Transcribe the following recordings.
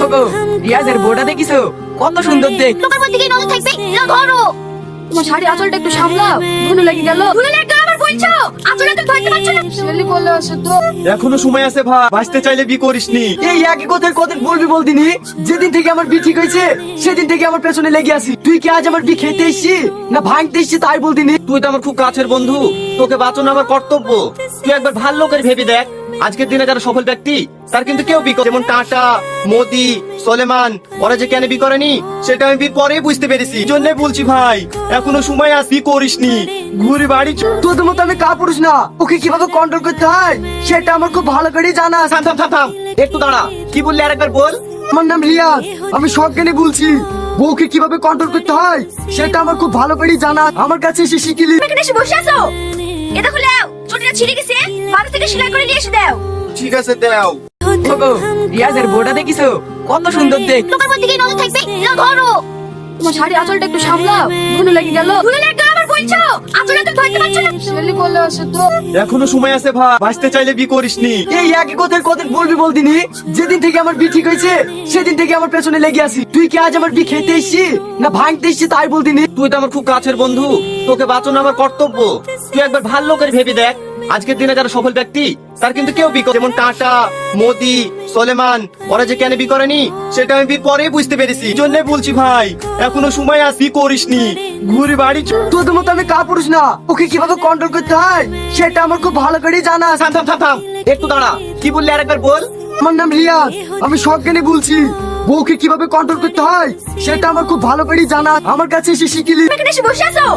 ওগো, রিয়াজের বউটা দেখিছো? কত সুন্দর দেখ। তোমার মধ্যে কি নজর থাকবে? না ধরো। তোমার শাড়ি আঁচলটা একটু সামলাও, ধুলো লেগে গেল। ভুলে লাগলো আবার বলছো? আচলে তো ধরতে পারছো না। ছেলে বলে আছে তো। এখনো সময় আছে ভাই, বাঁচতে চাইলে বি করিসনি। এই একই কথার কথা বলবি বলদিনি। যেদিন থেকে আমার বি ঠিক হয়েছে সেদিন থেকে আমার পেছনে লেগে আছি। তুই কি আজ আমার বি খেতে এসছি না ভাঙতে এসছি তাই বলদিনি। তুই তো আমার খুব কাছের বন্ধু, তোকে বাঁচানো আমার কর্তব্য। তুই একবার ভালো লোকের ভেবে দেখ, আজকের দিনে যারা সফল ব্যক্তি তার কিন্তু কেউ বি করে, যেমন টাটা, মোদি, সোলেমান, ওরা যে কেন বি করেনি সেটা আমি বিয়ের পরেই বুঝতে পেরেছি। জন্য বলছি ভাই, এখনো সময় আছে, বি করিসনি, ঘুরে বাড়ি চল। তোদের মতো আমি কাপুরুষ না, ওকে কিভাবে কন্ট্রোল করতে হয় সেটা আমার খুব ভালো করে জানা আছে। থাম থাম থাম থাম, একটু দাঁড়া, কি বললি আরেকবার বল। আমার নাম রিয়াজ, আমি সজ্ঞানে বলছি। বউকে কিভাবে কন্ট্রোল করতে হয় সেটা আমার খুব ভালো করে জানা। আমার কাছে এসে শিখিলি। এখানে এসে বসে আছো? এটা খুলে দাও, চটিটা ছিঁড়ে গেছে, বাড়ি থেকে সেলাই করে নিয়ে এসে দাও। ঠিক আছে দাও। ওগো, রিয়াজের বউটা দেখিছো? কত সুন্দর দেখ। তোমার মধ্যে কি নজর থাকবে? না ধরো। তোমার শাড়ি আঁচলটা একটু সামলাও, ধুলো লেগে গেল। ভুলে লাগলো আবার বলছো? আচলে তো ধরতে পারছো না। ছেলে বলে আছে তো। এখনো সময় আছে ভাই, বাঁচতে চাইলে বি করিসনি। এই একই কথার কথা বলবি বলদিনি। যেদিন থেকে আমার বি ঠিক হয়েছে সেদিন থেকে আমার পেছনে লেগে আছি। তুই কি আজ আমার বি খেতে এসছি না ভাঙতে এসছি তাই বলদিনি। তুই তো আমার খুব কাছের বন্ধু, তোকে বাঁচানো আমার কর্তব্য। তুই একবার ভালো লোকের ভেবে দেখ, আজকের দিনে যারা সফল ব্যক্তি তার কিন্তু কেউ বি করে, যেমন টাটা, মোদি, সোলেমান, ওরা যে কেন বি করেনি সেটা আমি বিয়ের পরেই বুঝতে পেরেছি। জন্য বলছি ভাই, এখনো সময় আছে, বি করিসনি, ঘুরে বাড়ি চল। তোদের মতো আমি কাপুরুষ না, ওকে কিভাবে কন্ট্রোল করতে হয় সেটা আমার খুব ভালো করে জানা আছে। থাম থাম থাম থাম, একটু দাঁড়া, কি বললি আরেকবার বল। আমার নাম রিয়াজ, আমি সজ্ঞানে বলছি। বউকে কিভাবে কন্ট্রোল করতে হয় সেটা আমার খুব ভালো করে জানা। আমার কাছে এসে শিখিলি। এখানে এসে বসে আছো?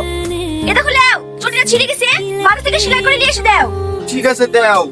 এটা খুলে দাও, চটিটা ছিঁড়ে গেছে, বাড়ি থেকে সেলাই করে নিয়ে এসে দাও। ঠিক আছে দাও।